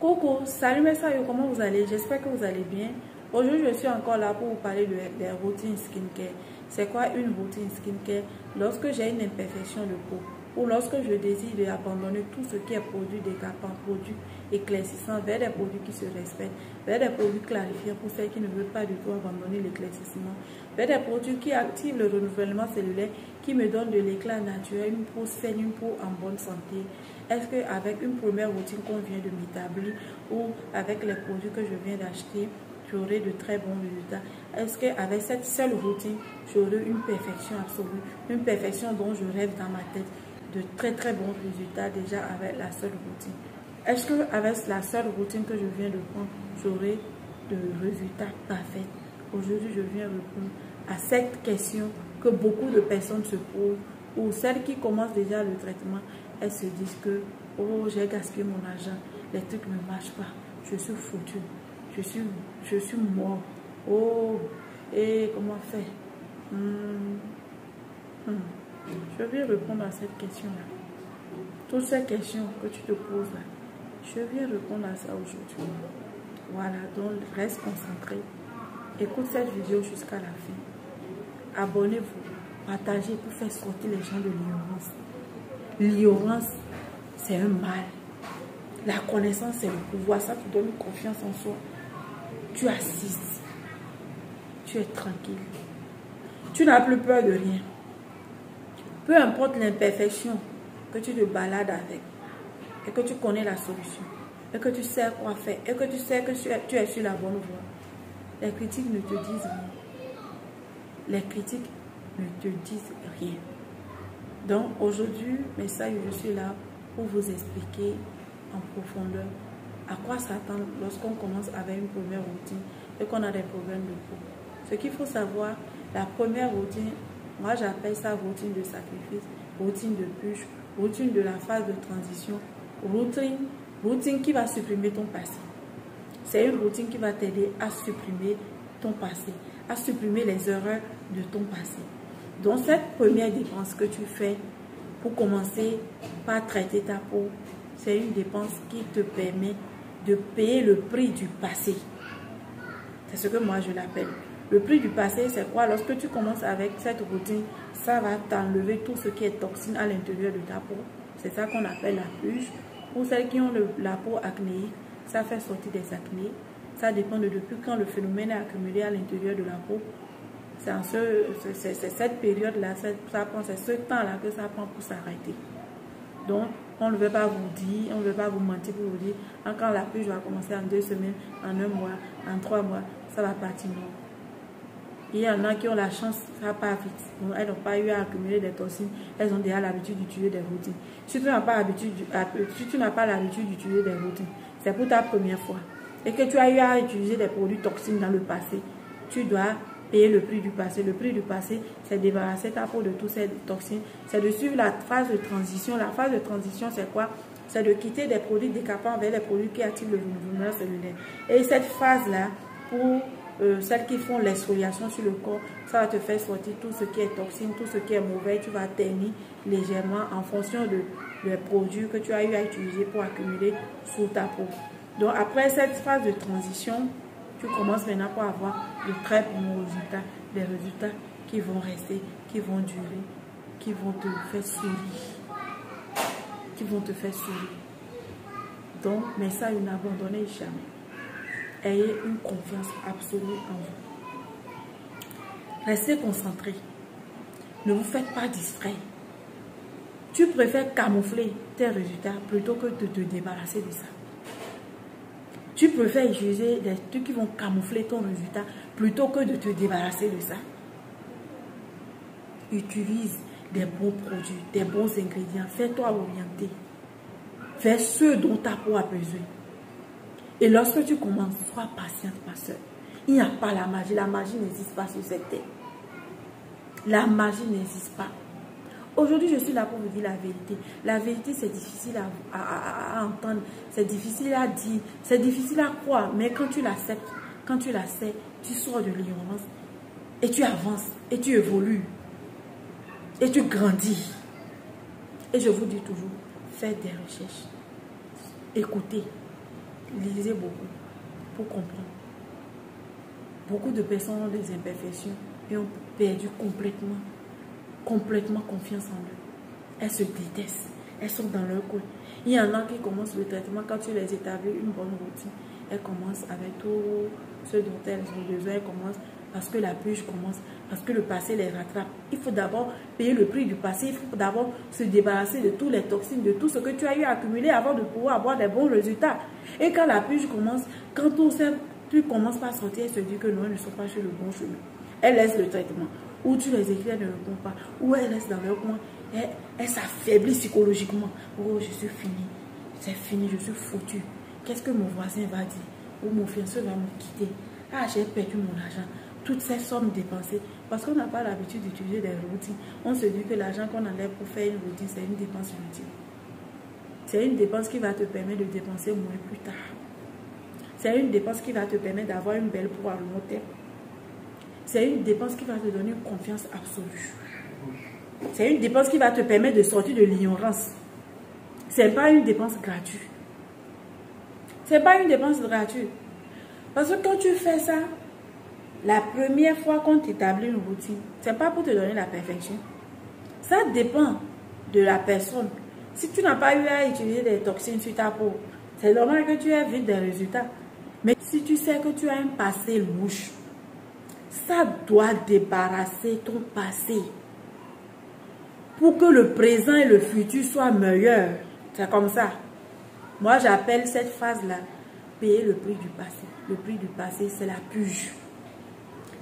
Coucou, salut mes saillots, comment vous allez? J'espère que vous allez bien. Aujourd'hui, je suis encore là pour vous parler des routines skincare. C'est quoi une routine skincare? Lorsque j'ai une imperfection de peau ou lorsque je désire abandonner tout ce qui est produit décapant, produit éclaircissant vers des produits qui se respectent, vers des produits clarifiants pour celles qui ne veulent pas du tout abandonner l'éclaircissement, vers des produits qui activent le renouvellement cellulaire, qui me donnent de l'éclat naturel, une peau saine, une peau en bonne santé. Est-ce qu'avec une première routine qu'on vient de m'établir ou avec les produits que je viens d'acheter, j'aurai de très bons résultats? Est-ce qu'avec cette seule routine, j'aurai une perfection absolue, une perfection dont je rêve dans ma tête, de très très bons résultats déjà avec la seule routine? Est-ce qu'avec la seule routine que je viens de prendre, j'aurai de résultats parfaits? Aujourd'hui, je viens répondre à cette question que beaucoup de personnes se posent, ou celles qui commencent déjà le traitement, elles se disent que oh, j'ai gaspillé mon argent, les trucs ne marchent pas, je suis foutu, je suis mort, oh, et comment faire? Je vais répondre à cette question-là. Toutes ces questions que tu te poses là, je viens répondre à ça aujourd'hui. Voilà, donc reste concentré. Écoute cette vidéo jusqu'à la fin. Abonnez-vous, partagez pour faire sortir les gens de l'ignorance. L'ignorance, c'est un mal. La connaissance, c'est le pouvoir. Ça te donne confiance en soi. Tu assistes. Tu es tranquille. Tu n'as plus peur de rien. Peu importe l'imperfection que tu te balades avec, et que tu connais la solution, et que tu sais quoi faire, et que tu sais que tu es sur la bonne voie, les critiques ne te disent rien. Les critiques ne te disent rien. Donc aujourd'hui, mes saillots, je suis là pour vous expliquer en profondeur à quoi s'attendre lorsqu'on commence avec une première routine et qu'on a des problèmes de peau. Ce qu'il faut savoir, la première routine, moi j'appelle ça routine de sacrifice, routine de purge, routine de la phase de transition, routine qui va supprimer ton passé. C'est une routine qui va t'aider à supprimer ton passé, à supprimer les erreurs de ton passé. Donc cette première dépense que tu fais pour commencer par traiter ta peau, c'est une dépense qui te permet de payer le prix du passé. C'est ce que moi je l'appelle. Le prix du passé, c'est quoi? Lorsque tu commences avec cette routine, ça va t'enlever tout ce qui est toxine à l'intérieur de ta peau. C'est ça qu'on appelle la purge. Pour celles qui ont la peau acnéique, ça fait sortir des acnés. Ça dépend de depuis quand le phénomène est accumulé à l'intérieur de la peau. C'est cette période-là, c'est ce temps-là que ça prend pour s'arrêter. Donc, on ne veut pas vous dire, on ne veut pas vous mentir pour vous dire, quand la purge va commencer en 2 semaines, en 1 mois, en 3 mois, ça va partir. Non. Il y en a qui ont la chance, ça part vite. Donc, elles n'ont pas eu à accumuler des toxines, elles ont déjà l'habitude d'utiliser des routines. Si tu n'as pas l'habitude d'utiliser des routines, c'est pour ta première fois, et que tu as eu à utiliser des produits toxiques dans le passé, tu dois payer le prix du passé. Le prix du passé, c'est débarrasser ta peau de toutes ces toxines. C'est de suivre la phase de transition. La phase de transition, c'est quoi? C'est de quitter des produits décapants vers des produits qui activent le renouvellement cellulaire. Et cette phase-là, pour celles qui font l'exfoliation sur le corps, ça va te faire sortir tout ce qui est toxine, tout ce qui est mauvais. Tu vas ternir légèrement en fonction des produits que tu as eu à utiliser pour accumuler sur ta peau. Donc après cette phase de transition, tu commences maintenant pour avoir de très bons résultats, des résultats qui vont rester, qui vont durer, qui vont te faire sourire, Donc, mais ça, n'abandonnez jamais. Ayez une confiance absolue en vous. Restez concentré. Ne vous faites pas distraire. Tu préfères camoufler tes résultats plutôt que de te débarrasser de ça. Tu préfères utiliser des trucs qui vont camoufler ton résultat plutôt que de te débarrasser de ça. Utilise des bons produits, des bons ingrédients. Fais-toi orienter. Fais ce dont ta peau a besoin. Et lorsque tu commences, sois patiente, ma soeur. Il n'y a pas la magie. La magie n'existe pas sur cette terre. La magie n'existe pas. Aujourd'hui, je suis là pour vous dire la vérité. La vérité, c'est difficile à entendre, c'est difficile à dire, c'est difficile à croire. Mais quand tu l'acceptes, quand tu la sais, tu sors de l'ignorance et tu avances, et tu évolues, et tu grandis. Et je vous dis toujours, faites des recherches, écoutez, lisez beaucoup pour comprendre. Beaucoup de personnes ont des imperfections et ont perdu complètement confiance en eux. Elles se détestent. Elles sont dans leur coin. Il y en a qui commencent le traitement quand tu les établis une bonne routine. Elles commencent avec tout ce dont elles ont besoin. Elles commencent parce que la purge commence, parce que le passé les rattrape. Il faut d'abord payer le prix du passé. Il faut d'abord se débarrasser de toutes les toxines, de tout ce que tu as eu à accumuler avant de pouvoir avoir des bons résultats. Et quand la purge commence, quand tu commences par sortir, elle se dit que non, elles ne sont pas sur le bon chemin. Elle laisse le traitement. Ou tu les écris, elles ne répondent pas. Ou elles restent dans leur coin. Elle s'affaiblit psychologiquement. Oh, je suis fini. C'est fini, je suis foutu. Qu'est-ce que mon voisin va dire? Ou mon fiancé va me quitter. Ah, j'ai perdu mon argent. Toutes ces sommes dépensées. Parce qu'on n'a pas l'habitude d'utiliser des routines. On se dit que l'argent qu'on enlève pour faire une routine, c'est une dépense inutile. C'est une dépense qui va te permettre de dépenser moins plus tard. C'est une dépense qui va te permettre d'avoir une belle peau à long terme. C'est une dépense qui va te donner une confiance absolue. C'est une dépense qui va te permettre de sortir de l'ignorance. Ce n'est pas une dépense gratuite. Ce n'est pas une dépense gratuite. Parce que quand tu fais ça, la première fois qu'on t'établit une routine, ce n'est pas pour te donner la perfection. Ça dépend de la personne. Si tu n'as pas eu à utiliser des toxines sur ta peau, c'est normal que tu aies vite des résultats. Mais si tu sais que tu as un passé louche, ça doit débarrasser ton passé pour que le présent et le futur soient meilleurs. C'est comme ça. Moi, j'appelle cette phase-là payer le prix du passé. Le prix du passé, c'est la purge.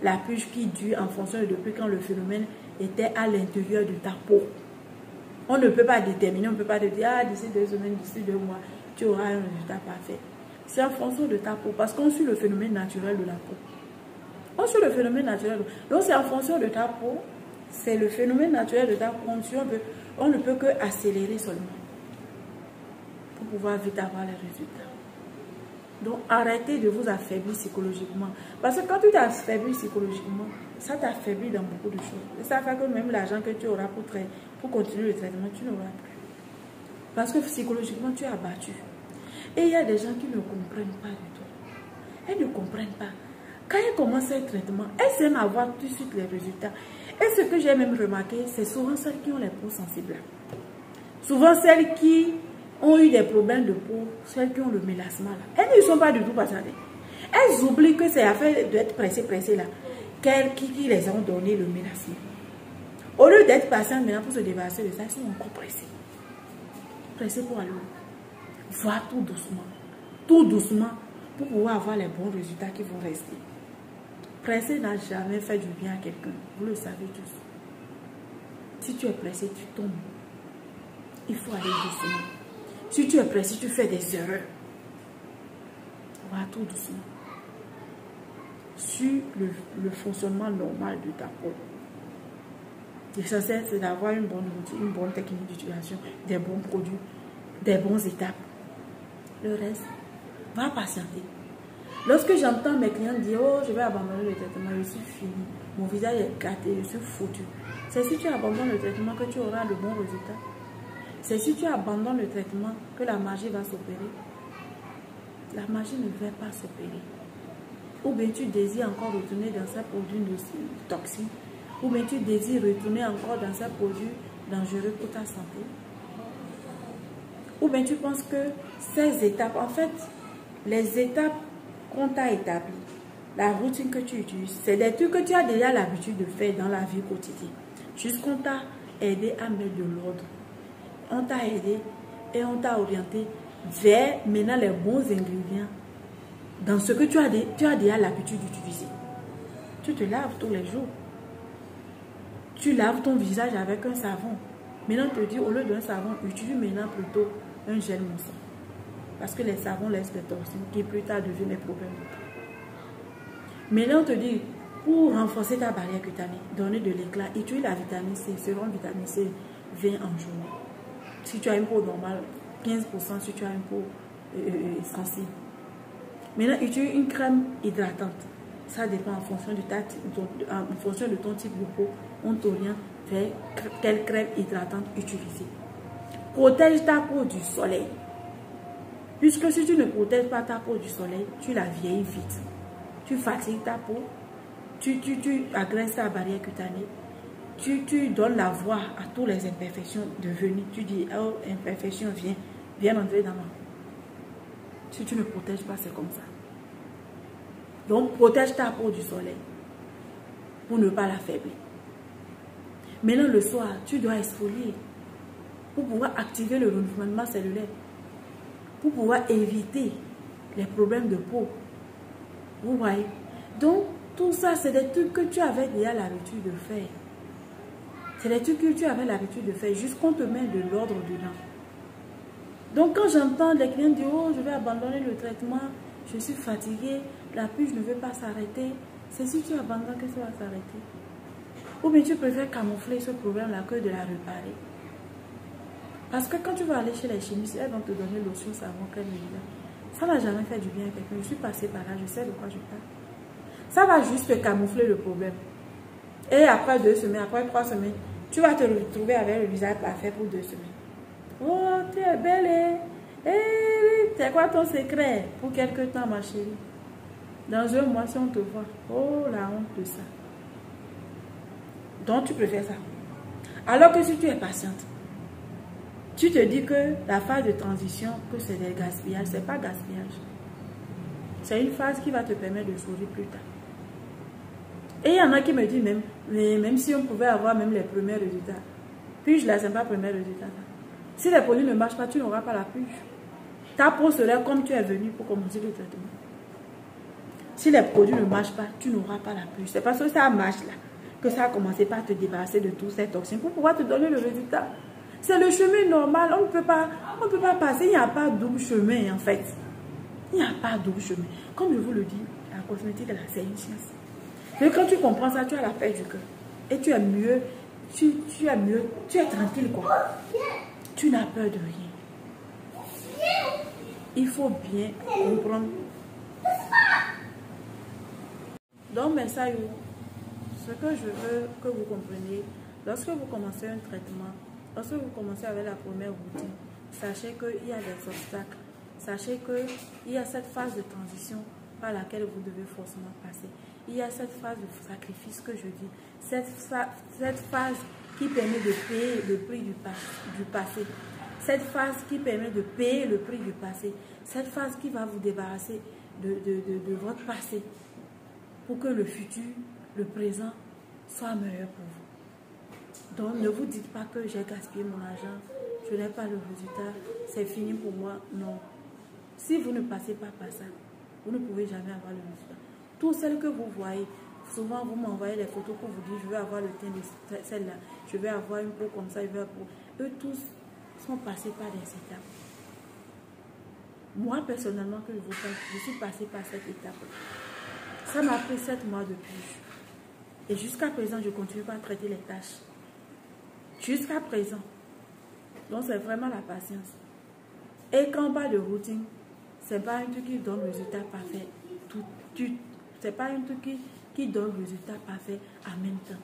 La purge qui dure en fonction de depuis quand le phénomène était à l'intérieur de ta peau. On ne peut pas déterminer, on ne peut pas te dire, ah, d'ici 2 semaines, d'ici 2 mois, tu auras un résultat parfait. C'est en fonction de ta peau, parce qu'on suit le phénomène naturel de la peau. On suit le phénomène naturel. Donc, c'est en fonction de ta peau, c'est le phénomène naturel de ta peau. On ne peut que accélérer seulement pour pouvoir vite avoir les résultats. Donc, arrêtez de vous affaiblir psychologiquement. Parce que quand tu t'affaiblis psychologiquement, ça t'affaiblit dans beaucoup de choses. Et ça fait que même l'argent que tu auras pour continuer le traitement, tu n'auras plus. Parce que psychologiquement, tu es abattu. Et il y a des gens qui ne comprennent pas du tout. Elles ne comprennent pas. Quand elles commencent un traitement, elles aiment avoir tout de suite les résultats. Et ce que j'ai même remarqué, c'est souvent celles qui ont les peaux sensibles. Souvent celles qui ont eu des problèmes de peau, celles qui ont le mélasma là. Elles ne sont pas du tout patientées. Elles oublient que c'est affaire d'être pressées là. Qui les ont donné le mélasma. Au lieu d'être patientes maintenant pour se débarrasser de ça, elles sont encore pressées. Pressées pour aller voir tout doucement, pour pouvoir avoir les bons résultats qui vont rester. Pressé n'a jamais fait du bien à quelqu'un. Vous le savez tous. Si tu es pressé, tu tombes. Il faut aller doucement. Si tu es pressé, tu fais des erreurs. Va tout doucement. Sur le fonctionnement normal de ta peau. L'essentiel, c'est d'avoir une bonne routine, une bonne technique d'utilisation, des bons produits, des bonnes étapes. Le reste, va patienter. Lorsque j'entends mes clients dire, oh, je vais abandonner le traitement, je suis fini, mon visage est gâté, je suis foutu. C'est si tu abandonnes le traitement que tu auras de bons résultats. C'est si tu abandonnes le traitement que la magie va s'opérer. La magie ne va pas s'opérer. Ou bien tu désires encore retourner dans ces produits toxiques. Ou bien tu désires retourner encore dans ces produits dangereux pour ta santé. Ou bien tu penses que ces étapes, en fait, les étapes qu'on t'a établies, la routine que tu utilises, c'est des trucs que tu as déjà l'habitude de faire dans la vie quotidienne. Juste qu'on t'a aidé à mettre de l'ordre. On t'a aidé et on t'a orienté vers maintenant les bons ingrédients dans ce que tu as déjà l'habitude d'utiliser. Tu te laves tous les jours. Tu laves ton visage avec un savon. Maintenant, on te dit, au lieu d'un savon, utilise maintenant plutôt un gel moussant. Parce que les savons laissent des toxines qui plus tard deviennent des problèmes de peau. Maintenant, on te dit, pour renforcer ta barrière cutanée, donner de l'éclat, utilise la vitamine C, selon vitamine C, 20 en journée. Si tu as une peau normale, 15% si tu as une peau sensible. Maintenant, utilise une crème hydratante. Ça dépend en fonction de ton type de peau. On t'oriente vers quelle crème hydratante utiliser. Protège ta peau du soleil. Puisque si tu ne protèges pas ta peau du soleil, tu la vieillis vite. Tu fatigues ta peau, tu agresses ta barrière cutanée, tu donnes la voix à toutes les imperfections de venir. Tu dis, oh, imperfection, viens entrer dans moi. Si tu ne protèges pas, c'est comme ça. Donc, protège ta peau du soleil pour ne pas l'affaiblir. Maintenant, le soir, tu dois exfolier pour pouvoir activer le renouvellement cellulaire, pour pouvoir éviter les problèmes de peau. Vous voyez? Donc, tout ça, c'est des trucs que tu avais déjà l'habitude de faire. C'est des trucs que tu avais l'habitude de faire, juste qu'on te met de l'ordre dedans. Donc, quand j'entends les clients dire, oh, je vais abandonner le traitement, je suis fatiguée, la puce ne veut pas s'arrêter, c'est si tu abandonnes que ça va s'arrêter. Ou bien tu préfères camoufler ce problème-là que de la réparer. Parce que quand tu vas aller chez les chimistes, elles vont te donner lotion, savon, crème, visage. Ça n'a jamais fait du bien à quelqu'un. Je suis passée par là, je sais de quoi je parle. Ça va juste te camoufler le problème. Et après 2 semaines, après 3 semaines, tu vas te retrouver avec le visage parfait pour 2 semaines. Oh, tu es belle. C'est quoi ton secret? Pour quelque temps, ma chérie. Dans 1 mois, si on te voit. Oh, la honte de ça. Donc, tu préfères ça. Alors que si tu es patiente, tu te dis que la phase de transition, que c'est des gaspillages, c'est pas gaspillage. C'est une phase qui va te permettre de sourire plus tard. Et il y en a qui me disent même si on pouvait avoir même les premiers résultats. Puis là, ce n'est pas les premiers résultats. Si les produits ne marchent pas, tu n'auras pas la puce. Ta peau serait comme tu es venu pour commencer le traitement. Si les produits ne marchent pas, tu n'auras pas la puce. C'est parce que ça marche là, que ça a commencé par te débarrasser de tous ces toxines pour pouvoir te donner le résultat. C'est le chemin normal. On ne peut pas passer. Il n'y a pas double chemin en fait. Il n'y a pas double chemin. Comme je vous le dis, la cosmétique, c'est une science. Et quand tu comprends ça, tu as la paix du cœur. Et tu es mieux. Tu es mieux. Tu es tranquille quoi. Tu n'as peur de rien. Il faut bien comprendre. Donc, mais ça, ce que je veux que vous compreniez, lorsque vous commencez un traitement, lorsque vous commencez avec la première routine, sachez qu'il y a des obstacles. Sachez qu'il y a cette phase de transition par laquelle vous devez forcément passer. Il y a cette phase de sacrifice que je dis. Cette phase qui permet de payer le prix du passé. Cette phase qui permet de payer le prix du passé. Cette phase qui va vous débarrasser de votre passé pour que le futur, le présent soit meilleur pour vous. Donc ne vous dites pas que j'ai gaspillé mon argent, je n'ai pas le résultat, c'est fini pour moi. Non. Si vous ne passez pas par ça, vous ne pouvez jamais avoir le résultat. Toutes celles que vous voyez, souvent vous m'envoyez les photos pour vous dire je veux avoir le teint de celle-là, je vais avoir une peau comme ça, je vais avoir... Eux tous sont passés par des étapes. Moi personnellement, que je vous parle, je suis passée par cette étape. Ça m'a pris 7 mois de purge. Et jusqu'à présent, je continue pas à traiter les tâches. Jusqu'à présent. Donc c'est vraiment la patience. Et quand on parle de routine, c'est pas un truc qui donne le résultat parfait. C'est pas un truc qui donne le résultat parfait en même temps.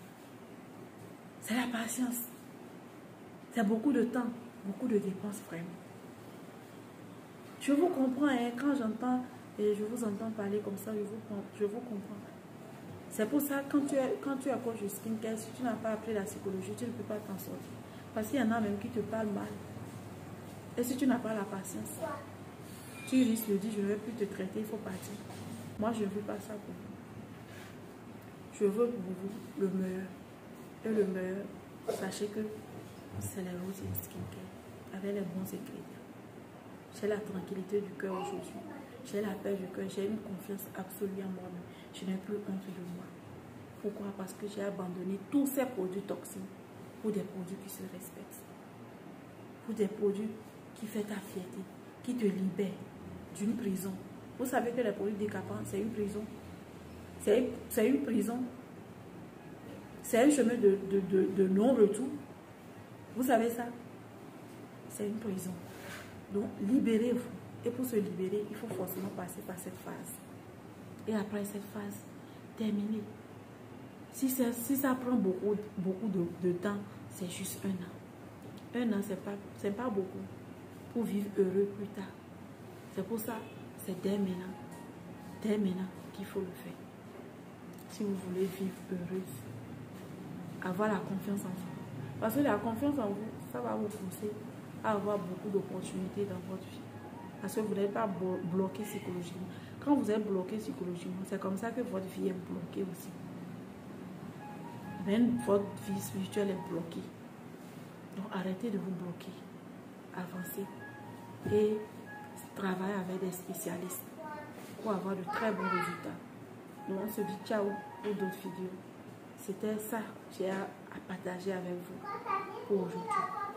C'est la patience. C'est beaucoup de temps, beaucoup de dépenses vraiment. Je vous comprends, hein, quand j'entends et je vous entends parler comme ça, je vous comprends. C'est pour ça que quand tu es coach de skincare, si tu n'as pas appris la psychologie, tu ne peux pas t'en sortir. Parce qu'il y en a même qui te parlent mal. Et si tu n'as pas la patience, tu risques de dire je ne vais plus te traiter, il faut partir. Moi, je ne veux pas ça pour vous. Je veux pour vous le meilleur. Et le meilleur, sachez que c'est la routine skincare avec les bons ingrédients. J'ai la tranquillité du cœur aujourd'hui. J'ai la paix du cœur. J'ai une confiance absolue en moi-même. Je n'ai plus honte de moi. Pourquoi? Parce que j'ai abandonné tous ces produits toxiques pour des produits qui se respectent. Pour des produits qui font ta fierté, qui te libèrent d'une prison. Vous savez que les produits décapants, c'est une prison. C'est une prison. C'est un chemin de non-retour. Vous savez ça? C'est une prison. Donc, libérez-vous. Et pour se libérer, il faut forcément passer par cette phase. Et après cette phase, terminez. Si ça prend beaucoup de temps, c'est juste 1 an. 1 an, c'est pas beaucoup pour vivre heureux plus tard. C'est pour ça, c'est dès maintenant qu'il faut le faire. Si vous voulez vivre heureuse, avoir la confiance en vous. Parce que la confiance en vous, ça va vous pousser à avoir beaucoup d'opportunités dans votre vie. Parce que vous n'êtes pas bloqué psychologiquement. Quand vous êtes bloqué psychologiquement, c'est comme ça que votre vie est bloquée aussi. Même votre vie spirituelle est bloquée. Donc arrêtez de vous bloquer. Avancez. Et travaillez avec des spécialistes pour avoir de très bons résultats. Donc on se dit ciao pour d'autres vidéos. C'était ça que j'ai à partager avec vous pour aujourd'hui.